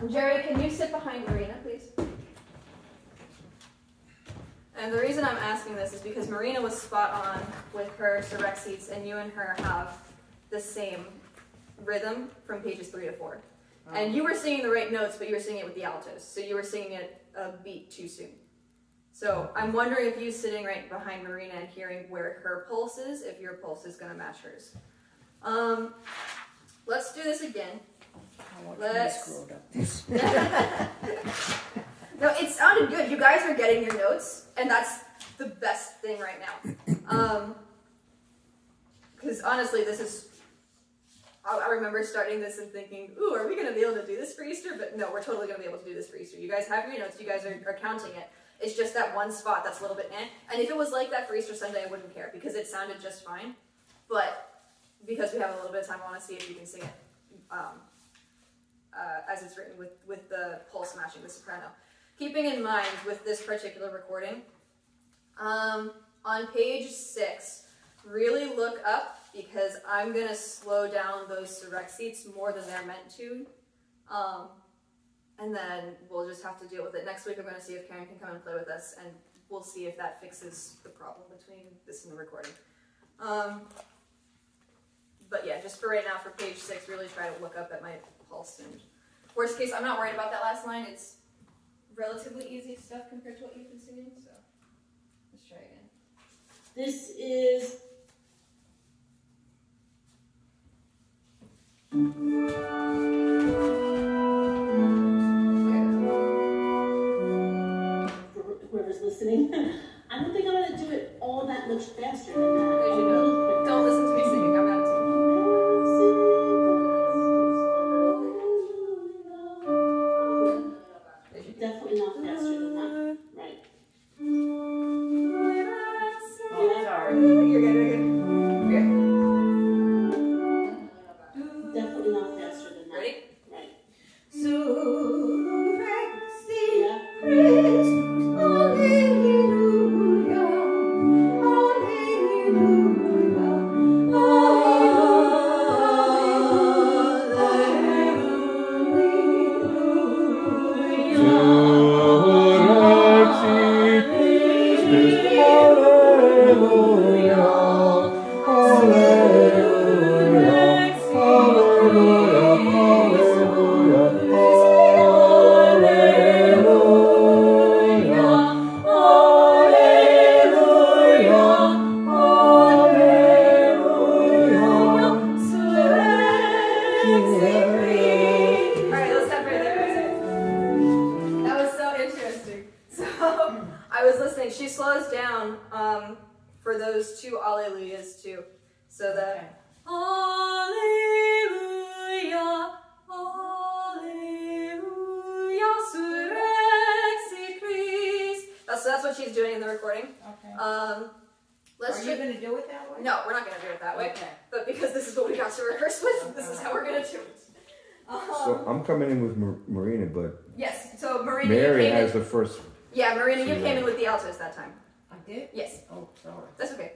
Jerry, can you sit behind Marina, please? And the reason I'm asking this is because Marina was spot on with her Surrexites, and you and her have the same rhythm from pages 3 to 4. Oh. And you were singing the right notes, but you were singing it with the altos, so you were singing it a beat too soon. So I'm wondering if you sitting right behind Marina and hearing where her pulse is, if your pulse is going to match hers. Let's do this again. Let's. No, it sounded good. You guys are getting your notes, and that's the best thing right now. Because honestly, this is. I remember starting this and thinking, "Ooh, are we going to be able to do this for Easter?" But no, we're totally going to be able to do this for Easter. You guys have your notes. You guys are counting it. It's just that one spot that's a little bit eh. And if it was like that for Easter Sunday, I wouldn't care because it sounded just fine. But because we have a little bit of time, I want to see if you can sing it as it's written with the pulse matching the soprano. Keeping in mind with this particular recording, on page 6, really look up because I'm going to slow down those Surrexites more than they're meant to. And then we'll just have to deal with it. Next week I'm going to see if Karen can come and play with us, and we'll see if that fixes the problem between this and the recording. But yeah, just for right now, for page 6, really try to look up at my pulse. And worst case, I'm not worried about that last line. It's relatively easy stuff compared to what you've been singing, so let's try again. This is... Whoever's listening, I don't think I'm going to do it all that much faster than that. Don't listen to me singing, I'm out of tune. Definitely not faster than that. Right. Oh, sorry. You're good, you're good. Definitely not faster than that. Ready? Right. She slows down for those two Alleluias too. So the Alleluia, Alleluia, surrexit Christ. That's what she's doing in the recording. Okay. Are you going to do it that way? No, we're not going to do it that way. Okay. But because this is what we got to rehearse with, this is how we're going to do it. So I'm coming in with Marina, but yes. So Marina, Mary has the first. Yeah, Marina, you came in with the altos that time. I did? Yes. Oh, sorry. That's okay.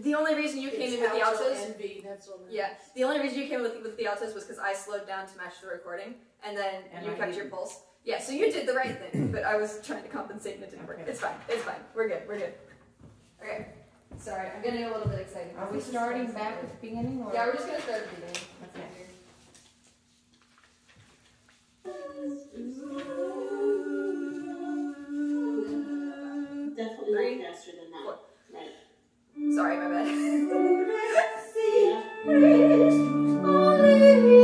The only reason you came in with the altos, that's all. yeah, the only reason you came with the altos was because I slowed down to match the recording, and then you kept your pulse. Yeah, so you did the right thing, but I was trying to compensate and it didn't work. It's fine. It's fine. We're good. We're good. Okay. Sorry, I'm getting a little bit excited. Are we starting back at the beginning? Or? Yeah, we're just gonna start at the beginning. Okay. Definitely not faster than that. 4. Right. Sorry, my bad. Hallelujah.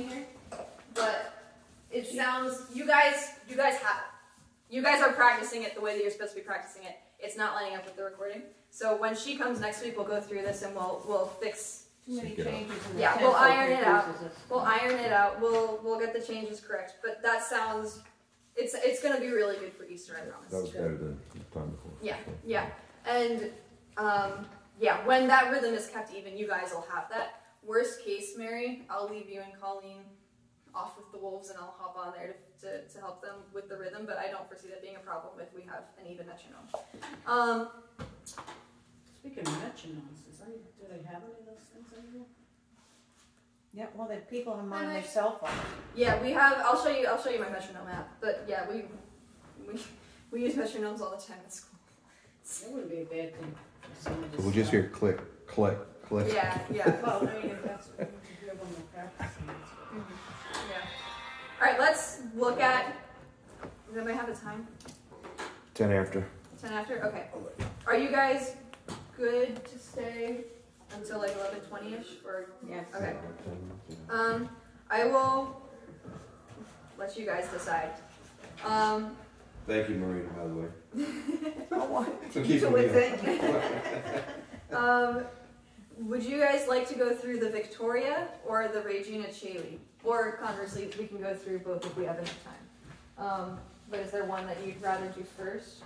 me here? but it sounds, you guys have it. You guys are practicing it the way that you're supposed to be practicing it. It's not lining up with the recording. So when she comes next week, we'll go through this and we'll fix. Too many changes. In the Yeah, we'll tempo iron it out. confuses us. We'll iron it out. We'll get the changes correct. But that sounds, it's going to be really good for Easter, I promise. That was better than the time before. Yeah, yeah. And yeah, when that rhythm is kept even, you guys will have that. Worst case, Mary, I'll leave you and Colleen off with the wolves and I'll hop on there to help them with the rhythm, but I don't foresee that being a problem if we have an even metronome. Speaking of metronomes, do they have any of those things anymore? Yeah, well, the people have them on their cell phone. Yeah, we have. I'll show you my metronome app. But yeah, we use metronomes all the time at school. That wouldn't be a bad thing. For someone to We'll just hear click, click, click. Yeah, yeah. Well, I mean, if that's what you hear when they're practicing. Yeah. All right, let's look at. Does anybody have a time? 10 after. 10 after. Okay. Are you guys good to stay until like 11:20ish or? Yes. Okay. I will let you guys decide. Thank you, Marina, by the way. Oh, For keeping me up. Would you guys like to go through the Victoria or the Regina Caeli? Or conversely, we can go through both if we have enough time. But is there one that you'd rather do first?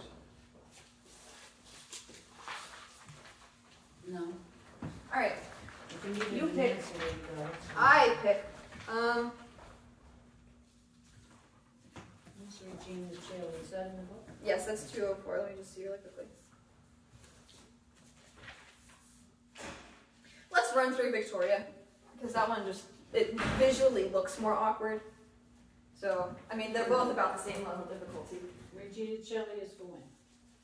No. All right. If You need an pick. answer, you go. I pick. Miss Regina Caeli, is that in the book? Yes, that's 204. Let me just see really quickly. Let's run through Victoria, because that one just, it visually looks more awkward. So, I mean, they're both about the same level of difficulty. Regina Caeli is for when?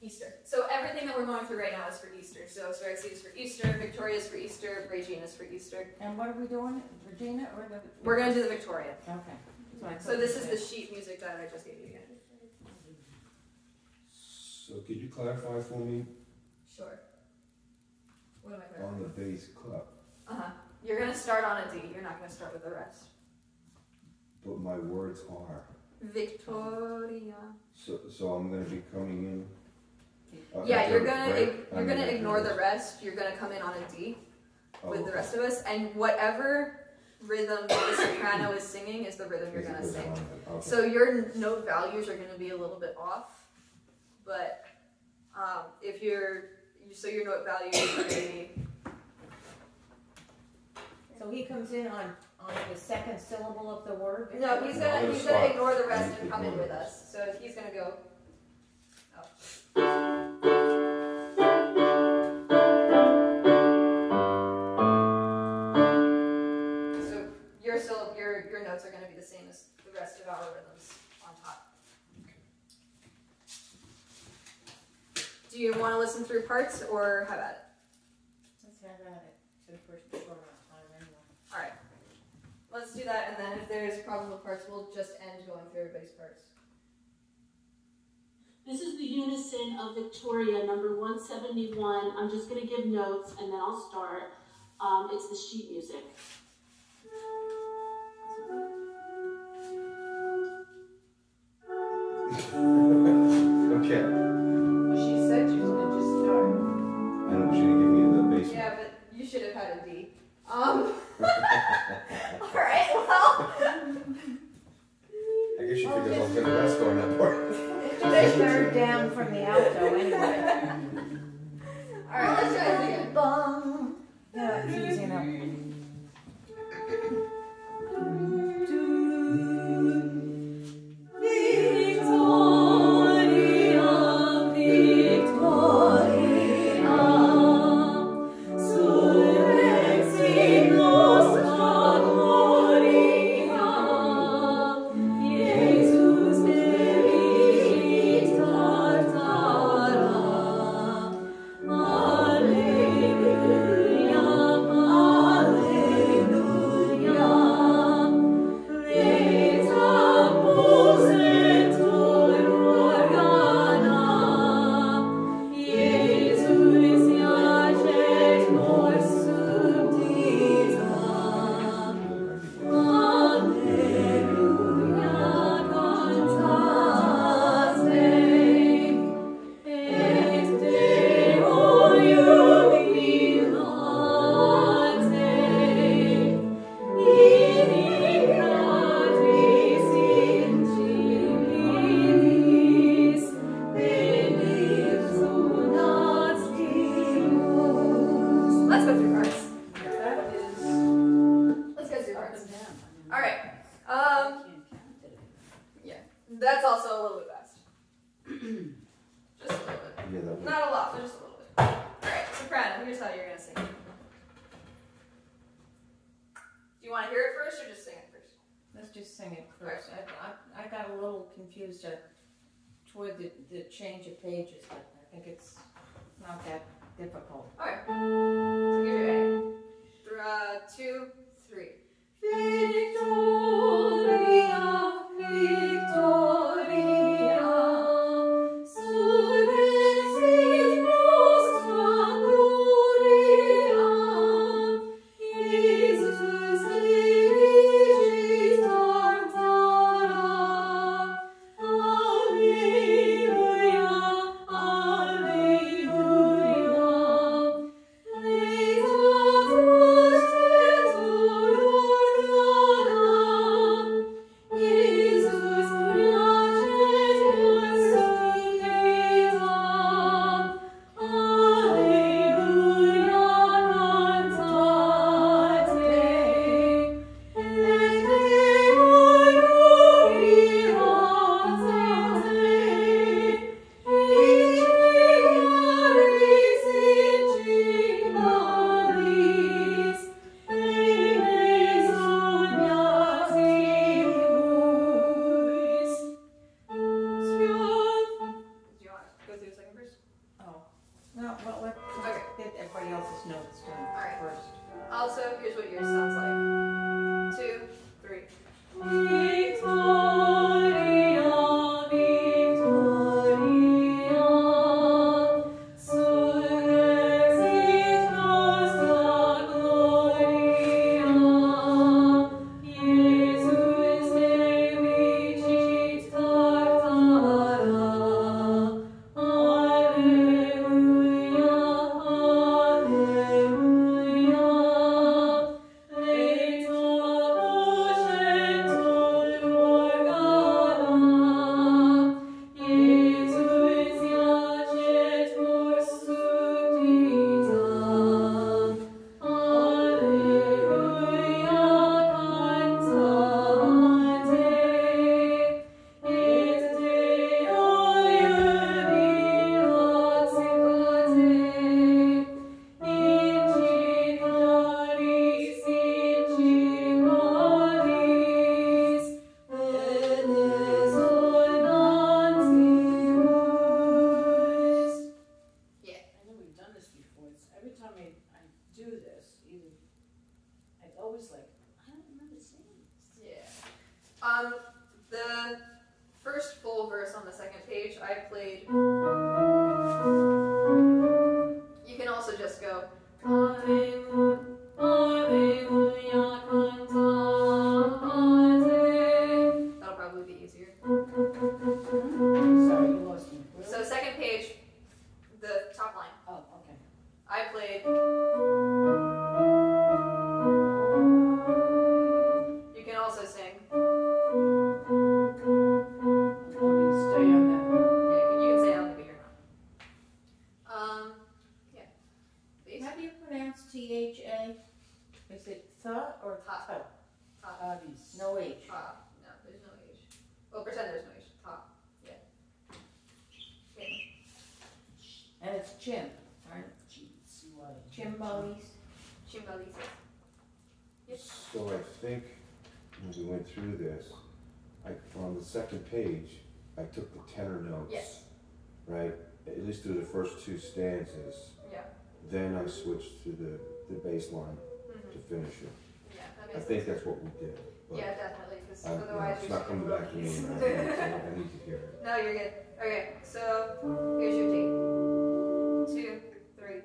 Easter. So everything that we're going through right now is for Easter. So Saraxi is for Easter, Victoria is for Easter, Regina is for Easter. And what are we doing? Regina or the? We're going to do the Victoria. Okay. So this is the sheet music that I just gave you again. So could you clarify for me Sure. What am I clear? on the bass clap? You're going to start on a D. You're not going to start with the rest. But my words are. Victoria. So I'm gonna be coming in. Yeah, you're right? gonna ignore the rest. You're gonna come in on a D with the rest of us, and whatever rhythm the soprano is singing is the rhythm you're gonna sing. Okay. So your note values are gonna be a little bit off, but if your note values are gonna be. So he comes in on the second syllable of the word? No, he's gonna ignore the rest and come in with us. So he's gonna go. So your notes are gonna be the same as the rest of our rhythms on top. Do you want to listen through parts or have at it? Let's have at it. To the first short amount of time anyway. All right. Let's do that, and then if there's a problem with parts, we'll just end going through everybody's parts. This is the unison of Victoria, number 171. I'm just going to give notes and then I'll start. It's the sheet music. Okay. She said she was going to just start. I know she didn't give me the bass. Yeah, but you should have had a D. All right. Well. I guess she figures I'll get the rest on that part. They third down from the alto anyway. All right. Let's try this again. Yeah, it's easy enough. Jesus That's also a little bit fast. Just a little bit. Yeah, that Not a lot, but just a little bit. Alright, soprano, here's how you're gonna sing. Do you want to hear it first or just sing it first? Let's just sing it first. I got a little confused toward the change of pages, but I think it's not that difficult. Okay. So here's your A. 2, 3. Victoria, Victoria, surrexit nostra gloria, Jesus Christus Tartara, Alleluia, Alleluia, Also, here's what yours sounds like. 2, 3. Victoria, Victoria, surrexit nostra gloria, Jesus Christus Tartara, Alleluia, Alleluia. The first full verse on the second page, I played. You can also just go. Alleluia, Alleluia, cantate. That'll probably be easier. Sorry, you lost me. Really? So second page, the top line. Oh, okay. I played. You can also sing. Stay on that. Yeah, you can say it on the bigger note. Yeah. Please. How do you pronounce THA? Is it tha or Ta. ta? Ta. No H. Ta. No, there's no H. Well, pretend there's no H. Ta. Yeah. Yeah. And it's Chim, right? Chimbolis. Chimbales. Yep. So I think when we went through this, on the second page, I took the tenor notes, Yes. right? At least through the first two stanzas. Yeah. Then I switched to the bass line to finish it. Yeah, that I makes think sense. that's what we did. But Yeah, definitely, because I, otherwise it's you're not coming back to me. rookies. I need to hear it. No, you're good. Okay, so here's your D. 2, 3.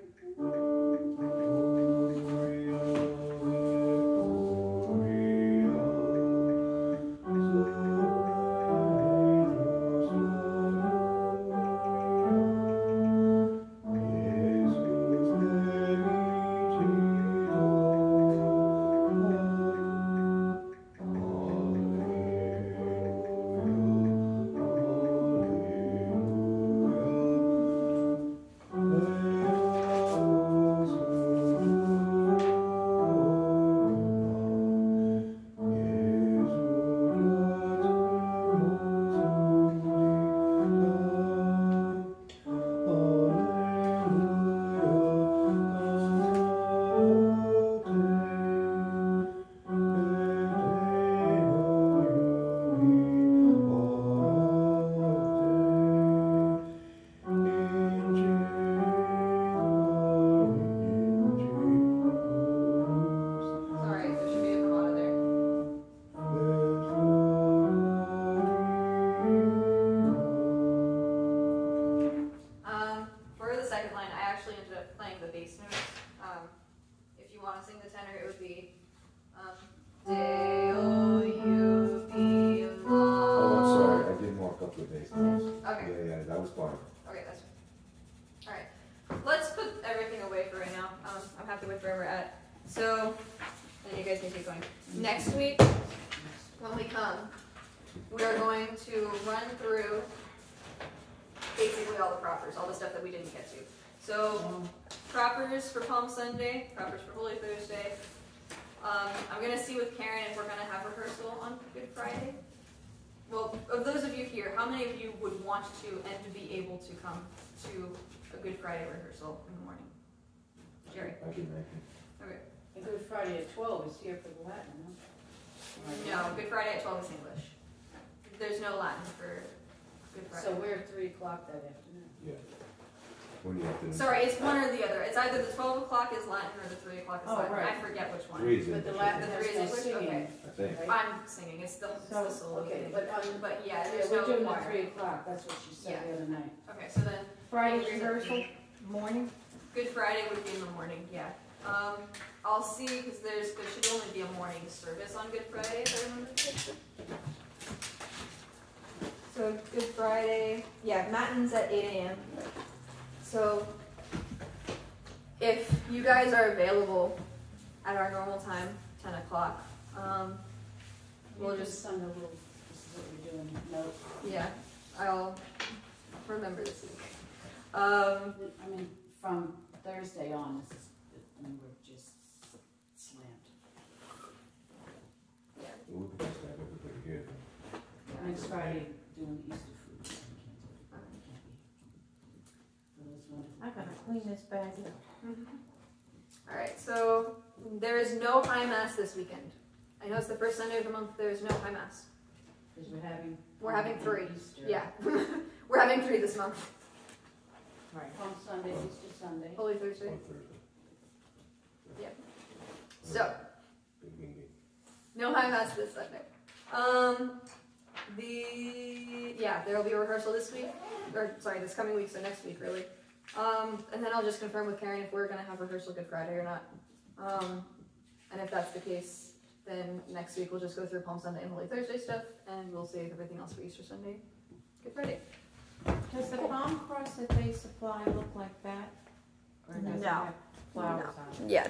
days. Okay. Yeah, that was fine. Okay, that's all right. Let's put everything away for right now. I'm happy with where we're at. So, then you guys can keep going. Next week, when we come, we are going to run through basically all the propers, all the stuff that we didn't get to. So, propers for Palm Sunday, propers for Holy Thursday. I'm gonna see with Karen if we're gonna have rehearsal on Good Friday. Well, of those of you here, how many of you would want to and to be able to come to a Good Friday rehearsal in the morning? Jerry? I can make it. Okay. A Good Friday at 12 is here for the Latin, No, Good Friday at 12 is English. There's no Latin for Good Friday. So we're at 3 o'clock that afternoon. Yeah. What do you have to do? Sorry, it's one or the other. It's either the 12 o'clock is Latin or the 3 o'clock is Oh, Latin. right. I forget which one. 3 is But the English, Latin The has three is no English? singing. Okay. I think. Right? I'm singing. It's the solo. Okay, thing. but yeah, yeah, there's we're no doing it choir. at 3 o'clock, that's what she said the other night. Okay, so then Friday's Friday's rehearsal, morning? Good Friday would be in the morning, yeah. I'll see, because there should only be a morning service on Good Friday, if I remember correctly. So Good Friday, yeah, Matins at 8 a.m. So if you guys are available at our normal time, 10 o'clock, we'll just, send a little, this is what we're doing, note. yeah, I'll remember this week. I mean, from Thursday on, this is, I mean, we're just slammed. Yeah. We'll just have everybody here then. Next Friday, doing Easter food. I can't be. For those wonderful. I gotta clean this bag up. All right, so there is no high mass this weekend. I know it's the first Sunday of the month. There is no high mass. Because we're having. We're having 3. Easter. Yeah, we're having 3 this month. Right. Palm Sunday, Easter Sunday. Holy Thursday. On Thursday. Yep. So Big meeting. no high mass this Sunday. There'll be a rehearsal this week, or sorry, this coming week. So next week, really. And then I'll just confirm with Karen if we're gonna have rehearsal Good Friday or not. And if that's the case, then next week we'll just go through Palm Sunday and Holy Thursday stuff, and we'll save everything else for Easter Sunday, Good Friday. Does the palm cross that they supply look like that? Or does it No. have flowers on it? Yeah,